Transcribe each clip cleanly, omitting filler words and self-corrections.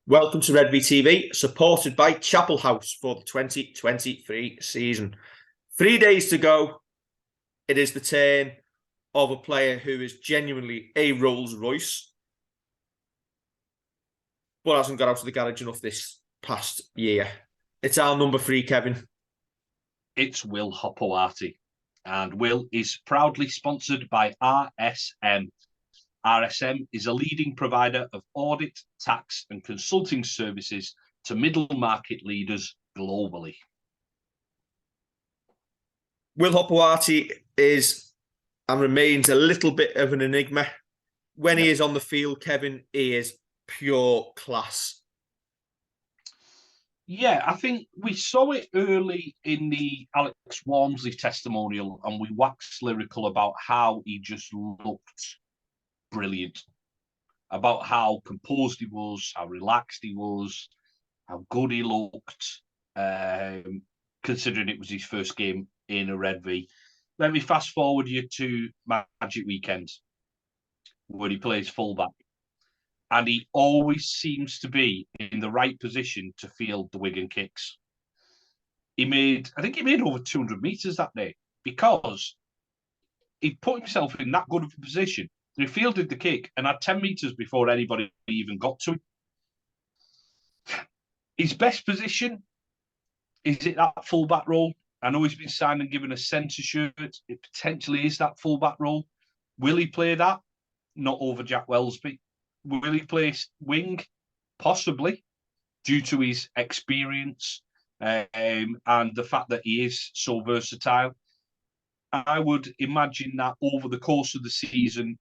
Welcome to Red V TV, supported by Chapel House for the 2023 season. 3 days to go. It is the turn of a player who is genuinely a Rolls Royce, but hasn't got out of the garage enough this past year. It's our number 3, Kevin. It's Will Hopoate, and Will is proudly sponsored by RSM. RSM is a leading provider of audit, tax and consulting services to middle market leaders globally. Will Hopoate is and remains a little bit of an enigma. When he is on the field, Kevin, he is pure class. Yeah, I think we saw it early in the Alex Walmsley testimonial, and we waxed lyrical about how he just looked brilliant, about how composed he was, how relaxed he was, how good he looked, considering it was his first game in a Red V. Let me fast forward you to Magic Weekend, where he plays fullback. And he always seems to be in the right position to field the Wigan kicks. I think he made over 200 metres that day because he put himself in that good of a position. He fielded the kick and had 10 metres before anybody even got to him. His best position, is it that fullback role? I know he's been signed and given a centre shirt. It potentially is that fullback role. Will he play that? Not over Jack Welsby. Will he play wing? Possibly, due to his experience and the fact that he is so versatile. I would imagine that over the course of the season,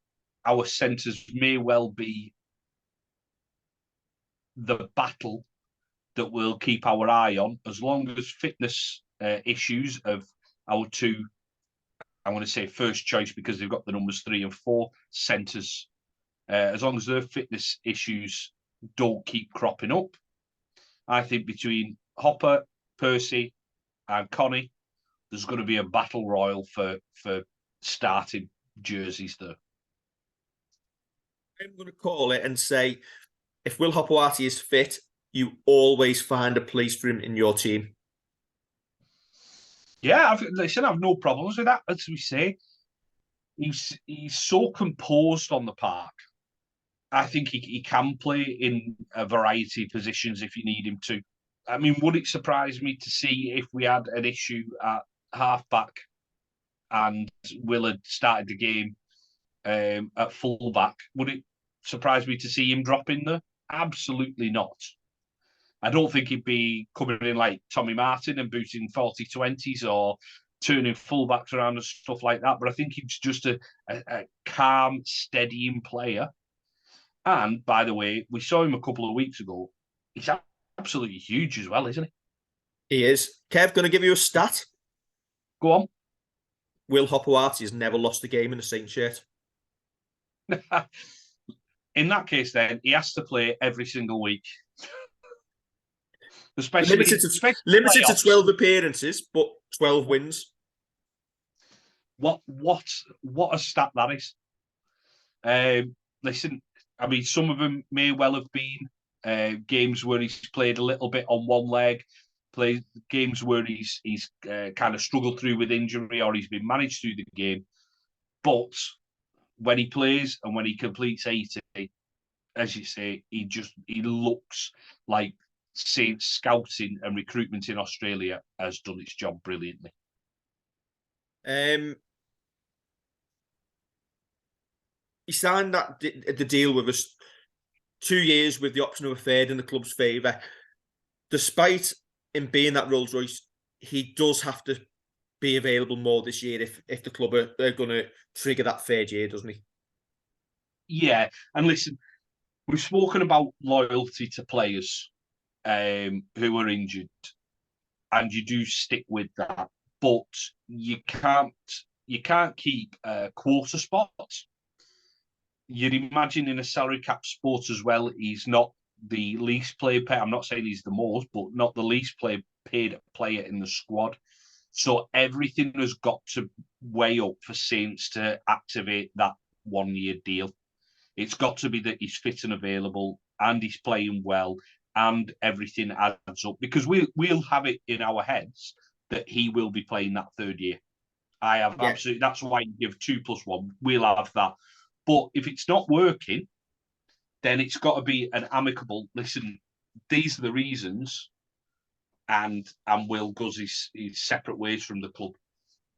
our centres may well be the battle that we'll keep our eye on, as long as fitness issues of our two, I want to say first choice because they've got the numbers 3 and 4 centres. As long as their fitness issues don't keep cropping up, I think between Hopper, Percy, and Connie, there's going to be a battle royal for starting jerseys there. I'm going to call it and say, if Will Hopoate is fit, you always find a place for him in your team. Yeah, I've no problems with that. As we say, he's so composed on the park. I think he can play in a variety of positions if you need him to. I mean, would it surprise me to see if we had an issue at halfback and Will had started the game at fullback? Would it surprise me to see him drop in there? Absolutely not. I don't think he'd be coming in like Tommy Martin and booting 40-20s or turning fullbacks around and stuff like that. But I think he's just a calm, steadying player. And by the way, we saw him a couple of weeks ago. He's absolutely huge as well, isn't he? He is. Kev, going to give you a stat. Go on. Will Hopoate has never lost a game in a Saint shirt. In that case, then, he has to play every single week. Especially limited to 12 appearances, but 12 wins. What a stat that is. Listen, I mean, some of them may well have been games where he's played a little bit on one leg, played games where he's kind of struggled through with injury or he's been managed through the game. But when he plays and when he completes 80, as you say, he looks like Saints scouting and recruitment in Australia has done its job brilliantly. He signed the deal with us 2 years with the option of a third in the club's favour. Despite him being that Rolls Royce, he does have to be available more this year if the club are going to trigger that third year, doesn't he? Yeah, and listen, we've spoken about loyalty to players who are injured, and you do stick with that, but you can't keep quarter spots. You'd imagine in a salary cap sport as well, he's not the least paid. I'm not saying he's the most, but not the least paid player in the squad. So everything has got to weigh up for Saints to activate that 1 year deal. It's got to be that he's fit and available and he's playing well and everything adds up, because we'll have it in our heads that he will be playing that third year. I have absolutely. That's why you give 2+1. We'll have that. But if it's not working, then it's got to be an amicable. Listen, these are the reasons, and Will goes his separate ways from the club.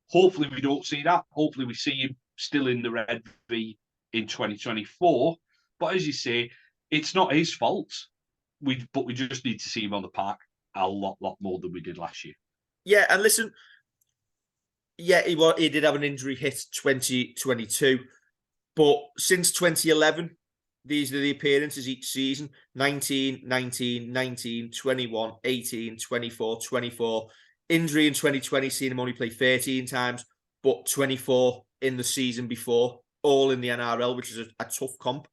Hopefully, we don't see that. Hopefully, we see him still in the red V in 2024. But as you say, it's not his fault. But we just need to see him on the park a lot more than we did last year. Yeah, and listen, yeah, he did have an injury hit 2022, but since 2011, these are the appearances each season: 19, 19, 19, 21, 18, 24, 24. Injury in 2020, seen him only play 13 times, but 24 in the season before, all in the NRL, which is a tough comp.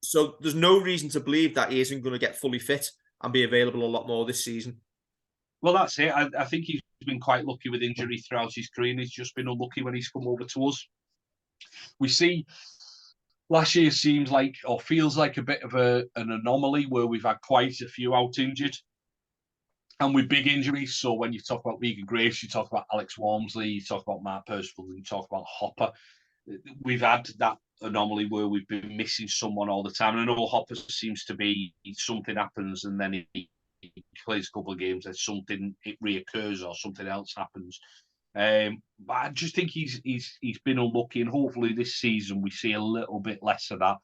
So there's no reason to believe that he isn't going to get fully fit and be available a lot more this season. Well, that's it. I think he's been quite lucky with injury throughout his career, and he's just been unlucky when he's come over to us. We see last year seems like, or feels like, a bit of an anomaly where we've had quite a few out injured and with big injuries. So when you talk about Regan Grace, you talk about Alex Walmsley, you talk about Mark Percival, you talk about Hopper. We've had that anomaly where we've been missing someone all the time. And I know Hopper seems to be, something happens and then he plays a couple of games, there's something, it reoccurs or something else happens. But I just think he's been unlucky, and hopefully this season we see a little bit less of that.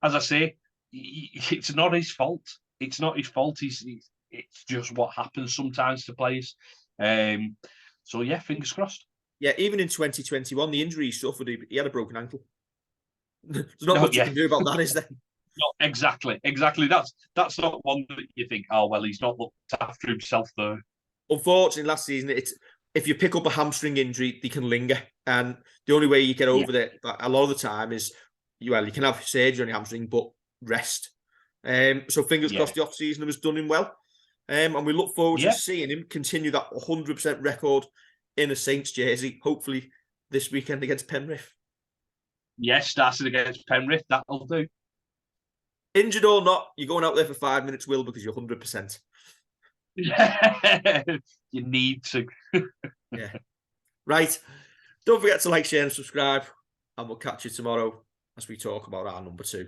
As I say, it's not his fault. It's not his fault. It's just what happens sometimes to players. So yeah, fingers crossed. Yeah, even in 2021, the injury he suffered, he had a broken ankle. There's not much you can do about that, is there? No, exactly. That's not one that you think, oh well, he's not looked after himself though. Unfortunately, last season, if you pick up a hamstring injury, they can linger, and the only way you get over it a lot of the time is you can have surgery on your hamstring, but rest. So fingers crossed the off season was done him well, and we look forward to seeing him continue that 100% record in a Saints jersey, hopefully this weekend against Penrith. Yes, starting against Penrith, that'll do. Injured or not, you're going out there for 5 minutes, Will, because you're 100%. You need to. Yeah. Right. Don't forget to like, share, and subscribe, and we'll catch you tomorrow as we talk about our number 2.